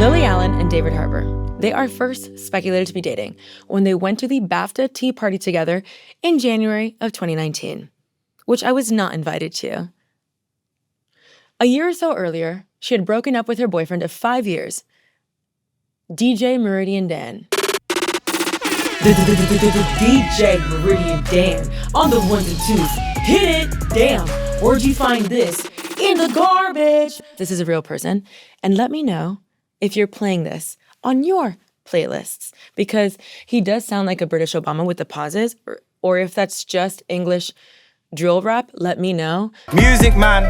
Lily Allen and David Harbour. They are first speculated to be dating when they went to the BAFTA tea party together in January of 2019, which I was not invited to. A year or so earlier, she had broken up with her boyfriend of 5 years, DJ Meridian Dan. DJ Meridian Dan on the ones and twos. Hit it! Damn! Where'd you find this? In the garbage! This is a real person. And let me know if you're playing this on your playlists, because he does sound like a British Obama with the pauses, or if that's just English drill rap, let me know. Music, man.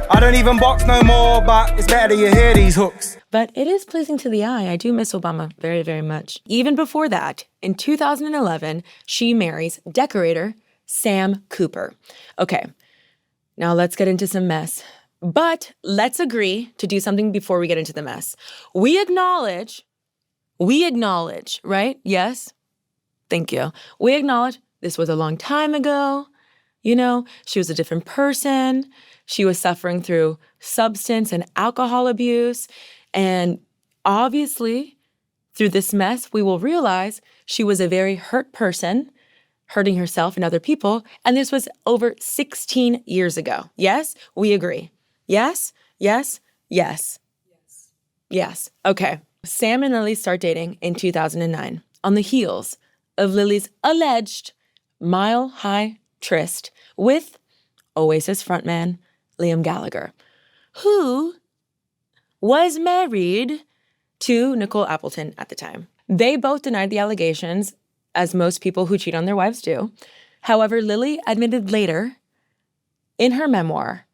I don't even box no more, but it's better that you hear these hooks. But it is pleasing to the eye. I do miss Obama very, very much. Even before that, in 2011, she marries decorator Sam Cooper. Okay, now let's get into some mess. But let's agree to do something before we get into the mess. We acknowledge, right? Yes? Thank you. We acknowledge this was a long time ago. You know, she was a different person. She was suffering through substance and alcohol abuse. And obviously, through this mess, we will realize she was a very hurt person, hurting herself and other people. And this was over 16 years ago. Yes? We agree. Yes? Yes? Yes. Yes. Yes. Okay. Sam and Lily start dating in 2009 on the heels of Lily's alleged mile-high tryst with Oasis frontman Liam Gallagher, who was married to Nicole Appleton at the time. They both denied the allegations, as most people who cheat on their wives do. However, Lily admitted later in her memoir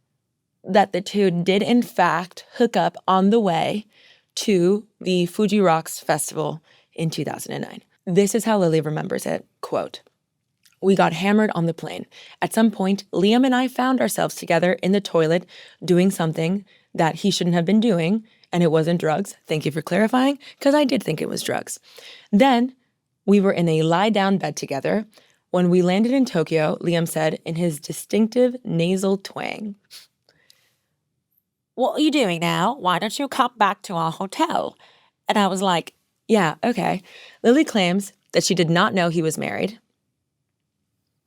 that the two did in fact hook up on the way to the Fuji Rocks Festival in 2009. This is how Lily remembers it, quote, "We got hammered on the plane. At some point, Liam and I found ourselves together in the toilet doing something that he shouldn't have been doing, and it wasn't drugs. Thank you for clarifying, because I did think it was drugs. Then we were in a lie-down bed together. When we landed in Tokyo," Liam said in his distinctive nasal twang, "What are you doing now? Why don't you come back to our hotel?" And I was like, yeah, okay. Lily claims that she did not know he was married.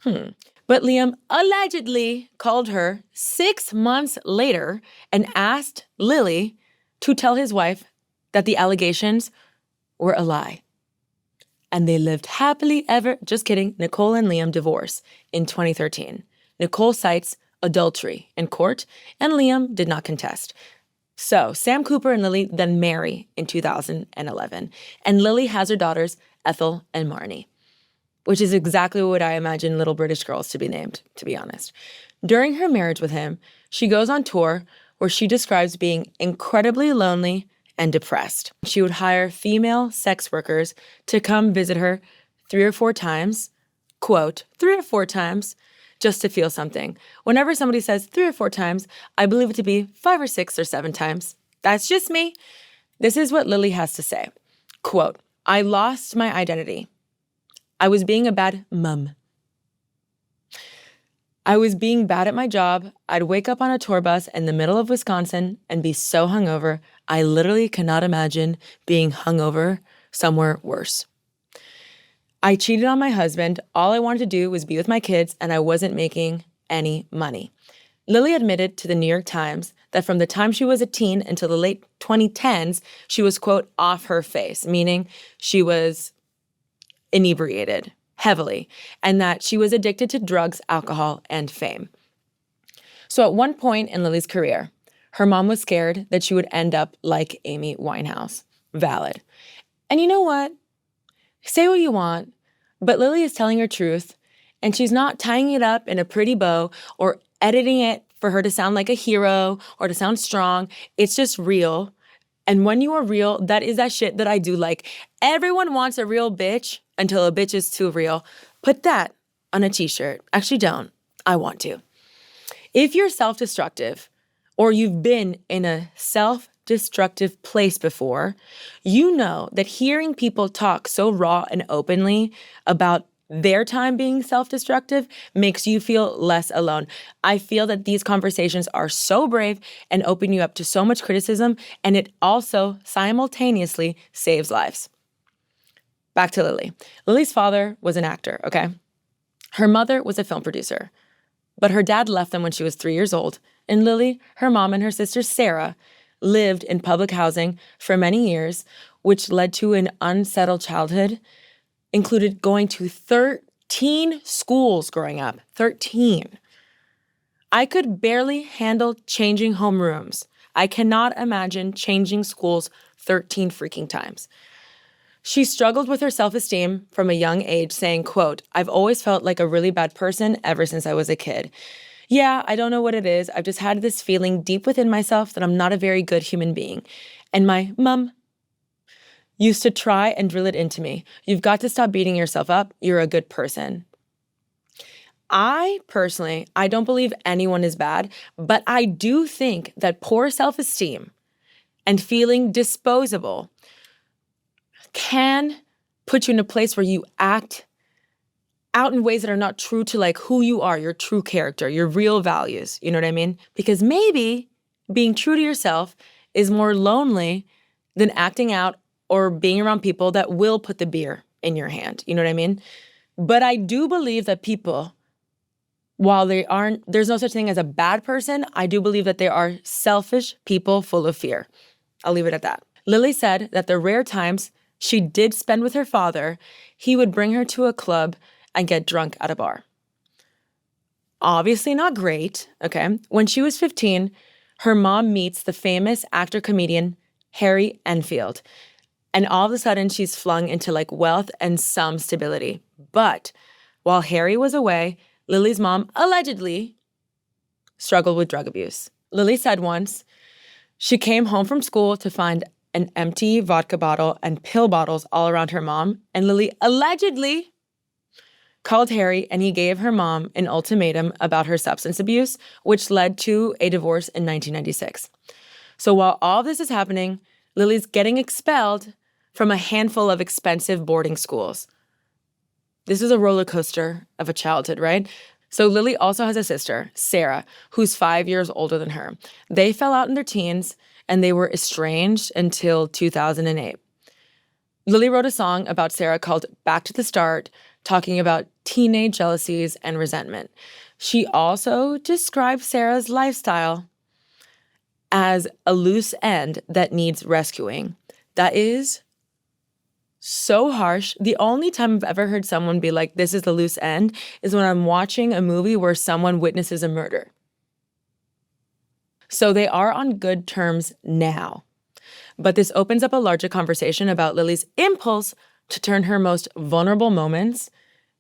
But Liam allegedly called her 6 months later and asked Lily to tell his wife that the allegations were a lie. And they lived happily ever, just kidding, Nicole and Liam divorced in 2013. Nicole cites adultery in court, and Liam did not contest. So Sam Cooper and Lily then marry in 2011, and Lily has her daughters, Ethel and Marnie, which is exactly what I imagine little British girls to be named, to be honest. During her marriage with him, she goes on tour where she describes being incredibly lonely and depressed. She would hire female sex workers to come visit her 3 or 4 times, quote, 3 or 4 times, just to feel something. Whenever somebody says 3 or 4 times, I believe it to be 5 or 6 or 7 times. That's just me. This is what Lily has to say. Quote, "I lost my identity. I was being a bad mum. I was being bad at my job. I'd wake up on a tour bus in the middle of Wisconsin and be so hungover. I literally cannot imagine being hungover somewhere worse. I cheated on my husband. All I wanted to do was be with my kids, and I wasn't making any money." Lily admitted to the New York Times that from the time she was a teen until the late 2010s, she was, quote, off her face, meaning she was inebriated heavily, and that she was addicted to drugs, alcohol, and fame. So at one point in Lily's career, her mom was scared that she would end up like Amy Winehouse. Valid. And you know what? Say what you want, but Lily is telling her truth, and she's not tying it up in a pretty bow or editing it for her to sound like a hero or to sound strong. It's just real. And when you are real, that is that shit that I do like. Everyone wants a real bitch until a bitch is too real. Put that on a t-shirt. Actually, don't. I want to. If you're self-destructive, or you've been in a self-destructive place before, you know that hearing people talk so raw and openly about their time being self-destructive makes you feel less alone. I feel that these conversations are so brave and open you up to so much criticism, and it also simultaneously saves lives. Back to Lily. Lily's father was an actor, okay? Her mother was a film producer, but her dad left them when she was 3 years old, and Lily, her mom, and her sister Sarah lived in public housing for many years, which led to an unsettled childhood, included going to 13 schools growing up. 13. I could barely handle changing homerooms. I cannot imagine changing schools 13 freaking times. She struggled with her self-esteem from a young age, saying, quote, "I've always felt like a really bad person ever since I was a kid. Yeah, I don't know what it is. I've just had this feeling deep within myself that I'm not a very good human being. And my mom used to try and drill it into me. You've got to stop beating yourself up. You're a good person." I don't believe anyone is bad, but I do think that poor self-esteem and feeling disposable can put you in a place where you act out in ways that are not true to like who you are, your true character, your real values. You know what I mean? Because maybe being true to yourself is more lonely than acting out or being around people that will put the beer in your hand. You know what I mean? But I do believe that people, while there's no such thing as a bad person, I do believe that there are selfish people full of fear. I'll leave it at that. Lily said that the rare times she did spend with her father, he would bring her to a club and get drunk at a bar. Obviously not great, okay? When she was 15, her mom meets the famous actor-comedian Harry Enfield. And all of a sudden, she's flung into like wealth and some stability. But while Harry was away, Lily's mom allegedly struggled with drug abuse. Lily said once, she came home from school to find an empty vodka bottle and pill bottles all around her mom, and Lily allegedly called Harry, and he gave her mom an ultimatum about her substance abuse, which led to a divorce in 1996. So while all this is happening, Lily's getting expelled from a handful of expensive boarding schools. This is a roller coaster of a childhood, right? So Lily also has a sister, Sarah, who's 5 years older than her. They fell out in their teens, and they were estranged until 2008. Lily wrote a song about Sarah called Back to the Start, talking about teenage jealousies and resentment. She also described Sarah's lifestyle as a loose end that needs rescuing. That is so harsh. The only time I've ever heard someone be like, this is the loose end, is when I'm watching a movie where someone witnesses a murder. So they are on good terms now. But this opens up a larger conversation about Lily's impulse to turn her most vulnerable moments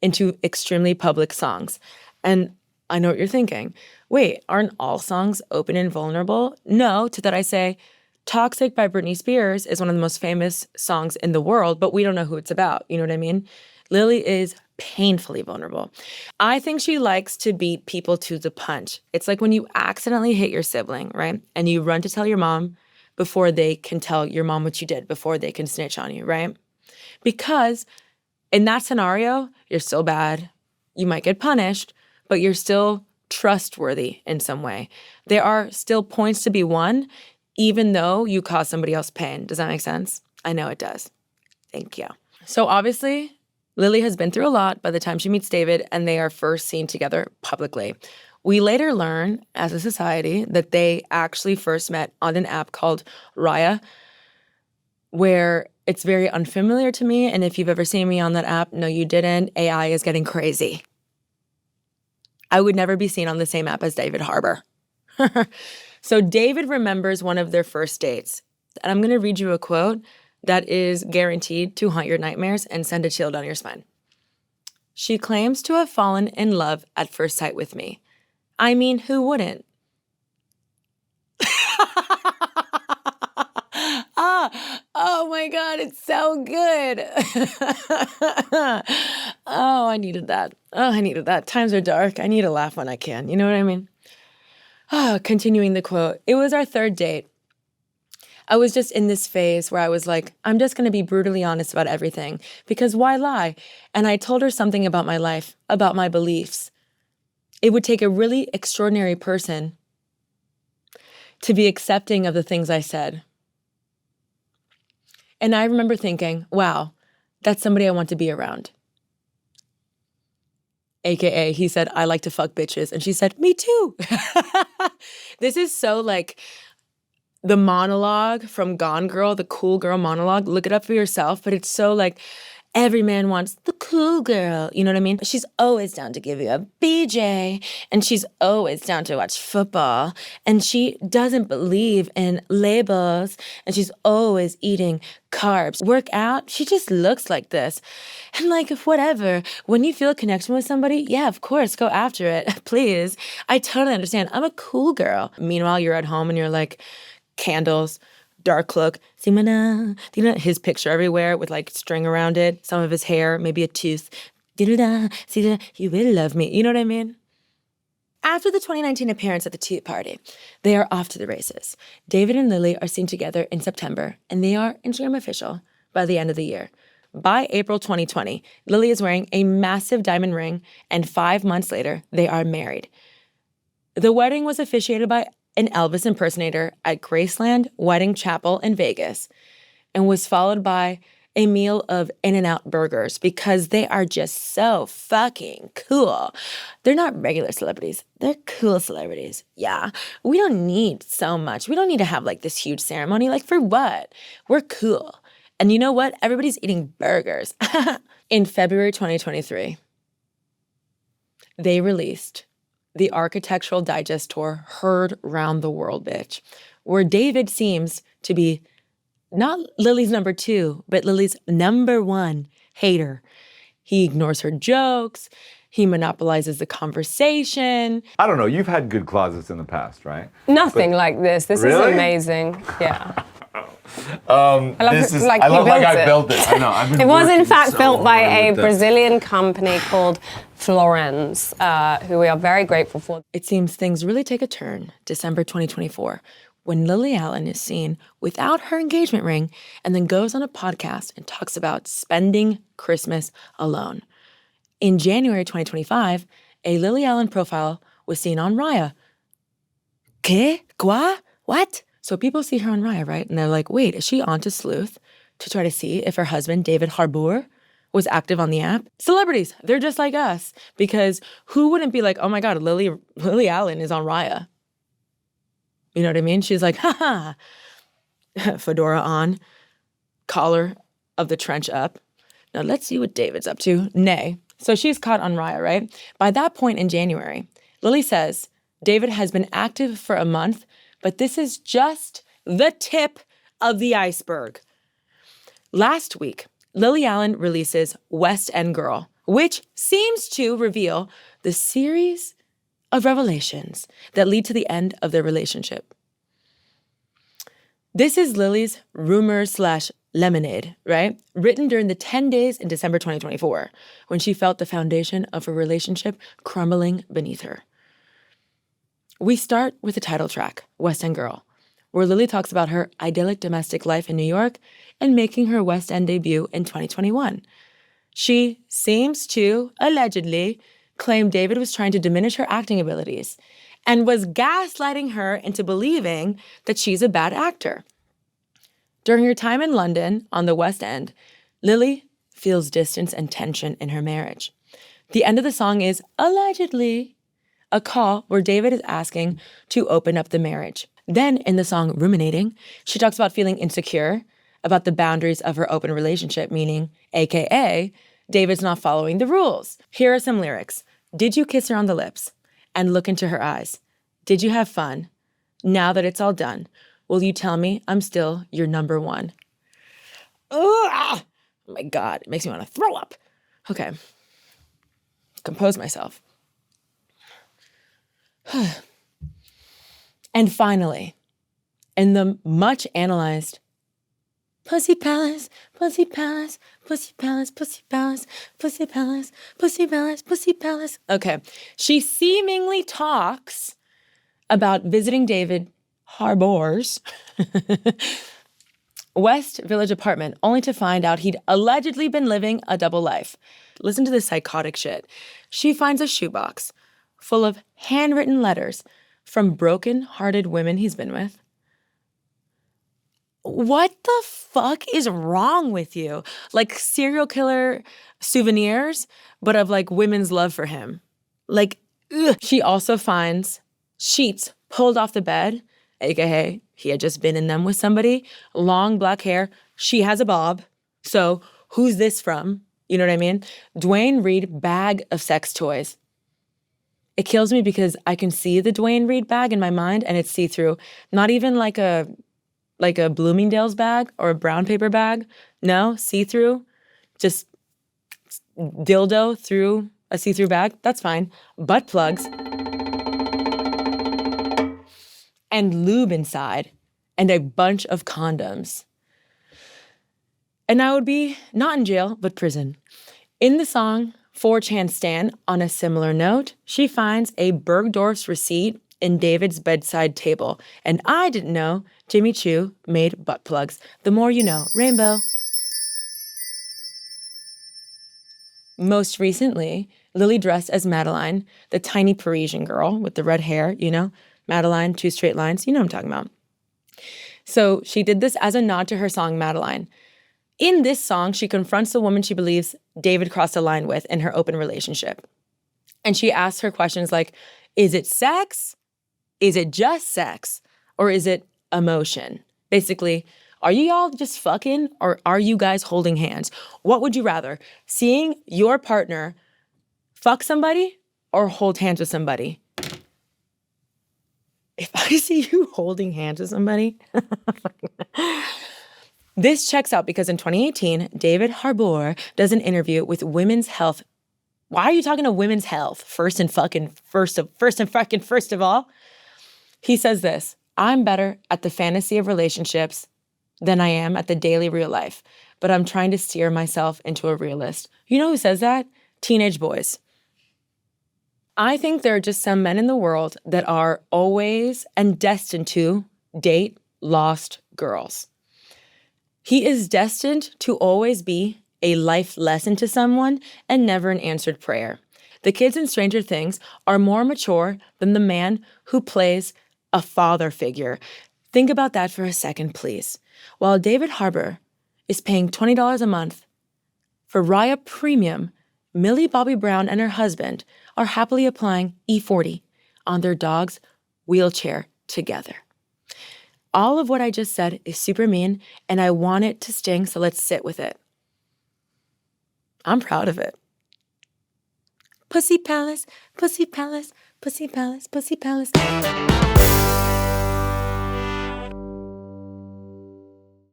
into extremely public songs. And I know what you're thinking. Wait, aren't all songs open and vulnerable? No, to that I say, Toxic by Britney Spears is one of the most famous songs in the world, but we don't know who it's about. You know what I mean? Lily is painfully vulnerable. I think she likes to beat people to the punch. It's like when you accidentally hit your sibling, right? And you run to tell your mom before they can tell your mom what you did, before they can snitch on you, right? Because in that scenario, you're still bad. You might get punished, but you're still trustworthy in some way. There are still points to be won, even though you cause somebody else pain. Does that make sense? I know it does. Thank you. So obviously, Lily has been through a lot by the time she meets David, and they are first seen together publicly. We later learn, as a society, that they actually first met on an app called Raya, where it's very unfamiliar to me, and if you've ever seen me on that app, no, you didn't. AI is getting crazy. I would never be seen on the same app as David Harbour. So David remembers one of their first dates, and I'm going to read you a quote that is guaranteed to haunt your nightmares and send a chill down your spine. She claims to have fallen in love at first sight with me. I mean, who wouldn't? Oh my God, it's so good. Oh, I needed that. Times are dark. I need to laugh when I can. You know what I mean? Continuing the quote. It was our third date. I was just in this phase where I was like, I'm just going to be brutally honest about everything because why lie? And I told her something about my life, about my beliefs. It would take a really extraordinary person to be accepting of the things I said. And I remember thinking, wow, that's somebody I want to be around. AKA, he said, I like to fuck bitches. And she said, me too. This is so like the monologue from Gone Girl, the cool girl monologue. Look it up for yourself. But it's so like, every man wants the cool girl. You know what I mean? She's always down to give you a BJ. And she's always down to watch football. And she doesn't believe in labels. And she's always eating carbs. Work out, she just looks like this. And like, whatever. When you feel a connection with somebody, yeah, of course, go after it. Please. I totally understand. I'm a cool girl. Meanwhile, you're at home and you're like, candles, dark cloak, his picture everywhere with like string around it, some of his hair, maybe a tooth. You will love me. You know what I mean? After the 2019 appearance at the Tea Party, they are off to the races. David and Lily are seen together in September, and they are Instagram official by the end of the year. By April 2020, Lily is wearing a massive diamond ring, and 5 months later, they are married. The wedding was officiated by an Elvis impersonator at Graceland Wedding Chapel in Vegas and was followed by a meal of In-N-Out burgers because they are just so fucking cool. They're not regular celebrities. They're cool celebrities. Yeah. We don't need so much. We don't need to have like this huge ceremony. Like for what? We're cool. And you know what? Everybody's eating burgers. In February 2023, they released the Architectural Digest tour Heard Round the World, bitch, where David seems to be not Lily's number 2, but Lily's number 1 hater. He ignores her jokes. He monopolizes the conversation. I don't know. You've had good closets in the past, right? Nothing like this. This Really? is amazing. Yeah. I built it. I know. I've been It was in working fact so built by hard a with that. Brazilian company called Florence, who we are very grateful for. It seems things really take a turn December 2024 when Lily Allen is seen without her engagement ring and then goes on a podcast and talks about spending Christmas alone. In January 2025, a Lily Allen profile was seen on Raya. ¿Qué? Quoi? What? So people see her on Raya, right? And they're like, wait, is she onto Sleuth to try to see if her husband, David Harbour, was active on the app? Celebrities, they're just like us. Because who wouldn't be like, oh my God, Lily Allen is on Raya? You know what I mean? She's like, ha fedora on, collar of the trench up. Now let's see what David's up to. Nay. So she's caught on Raya, right? By that point in January, Lily says David has been active for a month, but this is just the tip of the iceberg. Last week, Lily Allen releases West End Girl, which seems to reveal the series of revelations that lead to the end of their relationship. This is Lily's rumor/lemonade, right? Written during the 10 days in December 2024, when she felt the foundation of her relationship crumbling beneath her. We start with the title track, West End Girl, where Lily talks about her idyllic domestic life in New York and making her West End debut in 2021. She seems to, allegedly, claim David was trying to diminish her acting abilities and was gaslighting her into believing that she's a bad actor. During her time in London on the West End, Lily feels distance and tension in her marriage. The end of the song is, allegedly, a call where David is asking to open up the marriage. Then in the song Ruminating, she talks about feeling insecure about the boundaries of her open relationship, meaning, AKA, David's not following the rules. Here are some lyrics. Did you kiss her on the lips and look into her eyes? Did you have fun? Now that it's all done, will you tell me I'm still your number 1? Oh my God, it makes me want to throw up. Okay, compose myself. And finally, in the much analyzed Pussy Palace, Pussy Palace, Pussy Palace, Pussy Palace, Pussy Palace, Pussy Palace, Pussy Palace. Okay, she seemingly talks about visiting David Harbour's West Village apartment, only to find out he'd allegedly been living a double life. Listen to this psychotic shit. She finds a shoebox full of handwritten letters from broken-hearted women he's been with. What the fuck is wrong with you? Like serial killer souvenirs, but of like women's love for him. Like, ugh. She also finds sheets pulled off the bed, aka he had just been in them with somebody, long black hair. She has a bob. So who's this from? You know what I mean? Dwayne Reed bag of sex toys. It kills me because I can see the Dwayne Reed bag in my mind and it's see-through. Not even like a Bloomingdale's bag or a brown paper bag. No, see-through. Just dildo through a see-through bag. That's fine. Butt plugs. And lube inside. And a bunch of condoms. And I would be not in jail, but prison. In the song 4chan Stan, on a similar note, she finds a Bergdorf's receipt in David's bedside table. And I didn't know Jimmy Choo made butt plugs. The more you know. Rainbow. Most recently, Lily dressed as Madeline, the tiny Parisian girl with the red hair, you know? Madeline, 2 straight lines. You know what I'm talking about. So she did this as a nod to her song, Madeline. In this song, she confronts the woman she believes David crossed a line with in her open relationship. And she asks her questions like, is it sex? Is it just sex? Or is it emotion? Basically, are you all just fucking or are you guys holding hands? What would you rather? Seeing your partner fuck somebody or hold hands with somebody? If I see you holding hands with somebody... This checks out because in 2018, David Harbour does an interview with Women's Health. Why are you talking to Women's Health first of all? He says this, I'm better at the fantasy of relationships than I am at the daily real life, but I'm trying to steer myself into a realist. You know who says that? Teenage boys. I think there are just some men in the world that are always and destined to date lost girls. He is destined to always be a life lesson to someone and never an answered prayer. The kids in Stranger Things are more mature than the man who plays a father figure. Think about that for a second, please. While David Harbour is paying $20 a month for Raya Premium, Millie Bobby Brown and her husband are happily applying E40 on their dog's wheelchair together. All of what I just said is super mean, and I want it to sting, so let's sit with it. I'm proud of it. Pussy palace, pussy palace, pussy palace, pussy palace.